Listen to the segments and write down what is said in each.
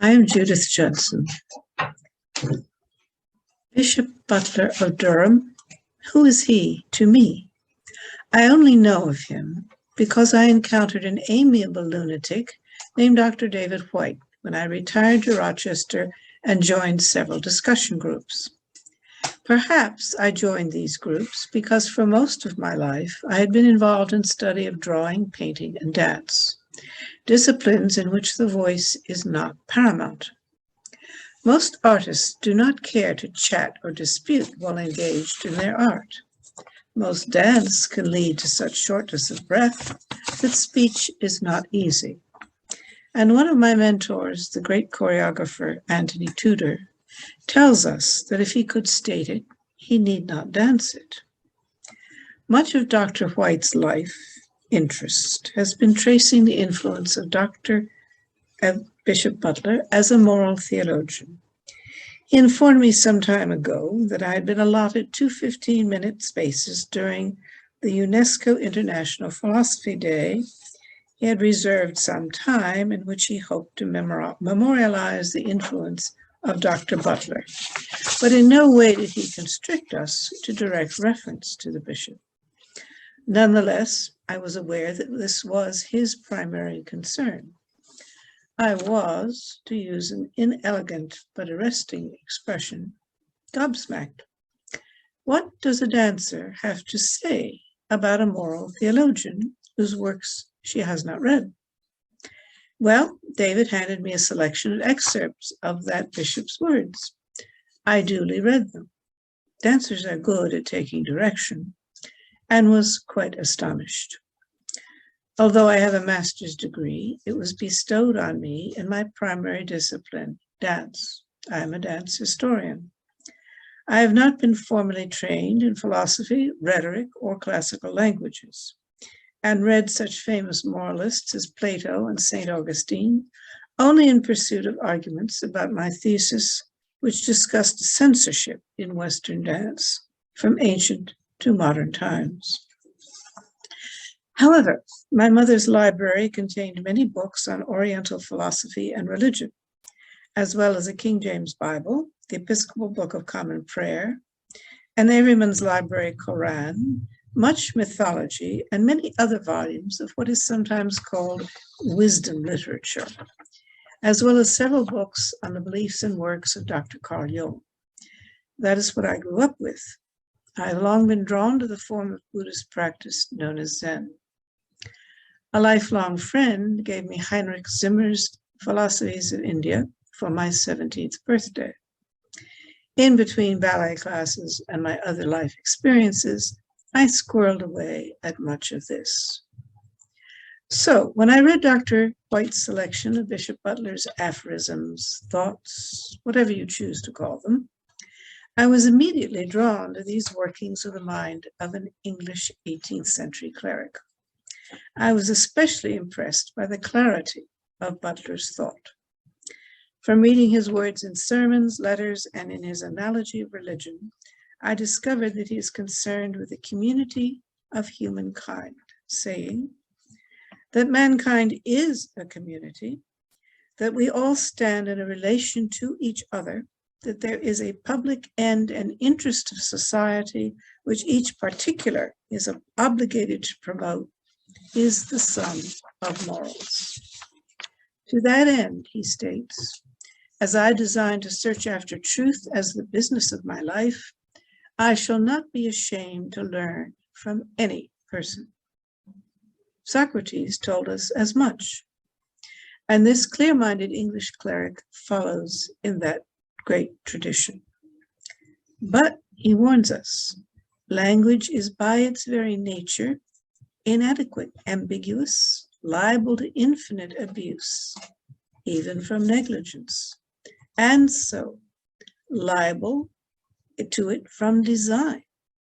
I am Judith Judson. Bishop Butler of Durham, who is he to me? I only know of him because I encountered an amiable lunatic named Dr. David White when I retired to Rochester and joined several discussion groups. Perhaps I joined these groups because for most of my life I had been involved in study of drawing, painting, and dance, disciplines in which the voice is not paramount. Most artists do not care to chat or dispute while engaged in their art. Most dance can lead to such shortness of breath that speech is not easy. And one of my mentors, the great choreographer Anthony Tudor, tells us that if he could state it, he need not dance it. Much of Dr. White's life interest has been tracing the influence of Bishop Butler as a moral theologian. He informed me some time ago that I had been allotted 2 15-minute spaces during the UNESCO International Philosophy Day. He had reserved some time in which he hoped to memorialize the influence of Dr. Butler, but in no way did he constrict us to direct reference to the bishop. Nonetheless, I was aware that this was his primary concern. I was, to use an inelegant but arresting expression, gobsmacked. What does a dancer have to say about a moral theologian whose works she has not read? Well, David handed me a selection of excerpts of that bishop's words. I duly read them. Dancers are good at taking direction, and was quite astonished. Although I have a master's degree, it was bestowed on me in my primary discipline, dance. I am a dance historian. I have not been formally trained in philosophy, rhetoric, or classical languages, and read such famous moralists as Plato and St. Augustine only in pursuit of arguments about my thesis, which discussed censorship in Western dance from ancient to modern times. However, my mother's library contained many books on Oriental philosophy and religion, as well as a King James Bible, the Episcopal Book of Common Prayer, an Everyman's Library Koran, much mythology, and many other volumes of what is sometimes called wisdom literature, as well as several books on the beliefs and works of Dr. Carl Jung. That is what I grew up with. I have long been drawn to the form of Buddhist practice known as Zen. A lifelong friend gave me Heinrich Zimmer's Philosophies of India for my 17th birthday. In between ballet classes and my other life experiences, I squirreled away at much of this. So when I read Dr. White's selection of Bishop Butler's aphorisms, thoughts, whatever you choose to call them, I was immediately drawn to these workings of the mind of an English 18th century cleric. I was especially impressed by the clarity of Butler's thought. From reading his words in sermons, letters, and in his analogy of religion, I discovered that he is concerned with the community of humankind, saying that mankind is a community, that we all stand in a relation to each other, that there is a public end and interest of society which each particular is obligated to promote, is the sum of morals. To that end, he states, as I design to search after truth as the business of my life, I shall not be ashamed to learn from any person. Socrates told us as much, and this clear-minded English cleric follows in that great tradition. But he warns us, language is by its very nature inadequate, ambiguous, liable to infinite abuse, even from negligence, and so liable to it from design,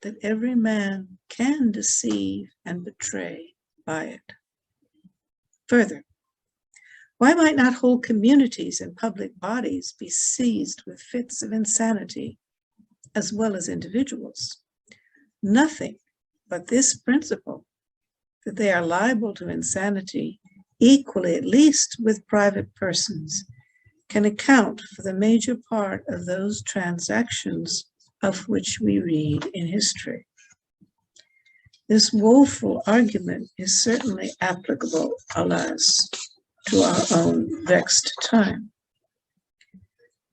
that every man can deceive and betray by it. Further, why might not whole communities and public bodies be seized with fits of insanity, as well as individuals? Nothing but this principle, that they are liable to insanity equally, at least with private persons, can account for the major part of those transactions of which we read in history. This woeful argument is certainly applicable, alas, to our own vexed time.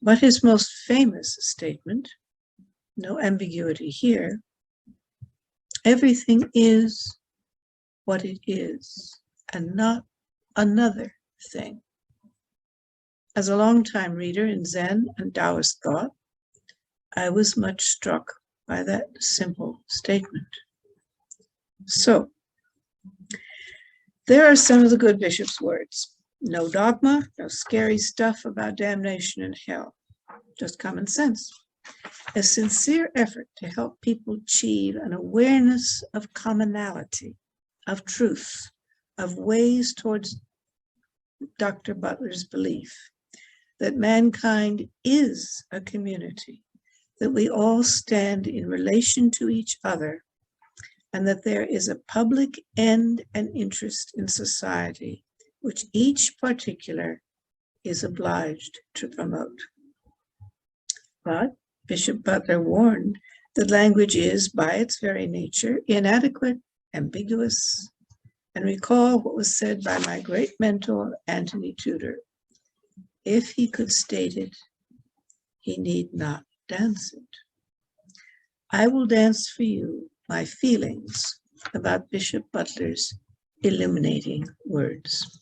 But his most famous statement, no ambiguity here, everything is what it is, and not another thing. As a longtime reader in Zen and Taoist thought, I was much struck by that simple statement. So, there are some of the good bishop's words. No dogma, no scary stuff about damnation and hell, just common sense. A sincere effort to help people achieve an awareness of commonality, of truth, of ways towards Dr. Butler's belief that mankind is a community, that we all stand in relation to each other, and that there is a public end and interest in society which each particular is obliged to promote. But Bishop Butler warned that language is, by its very nature, inadequate, ambiguous, and recall what was said by my great mentor, Anthony Tudor. If he could state it, he need not dance it. I will dance for you my feelings about Bishop Butler's illuminating words.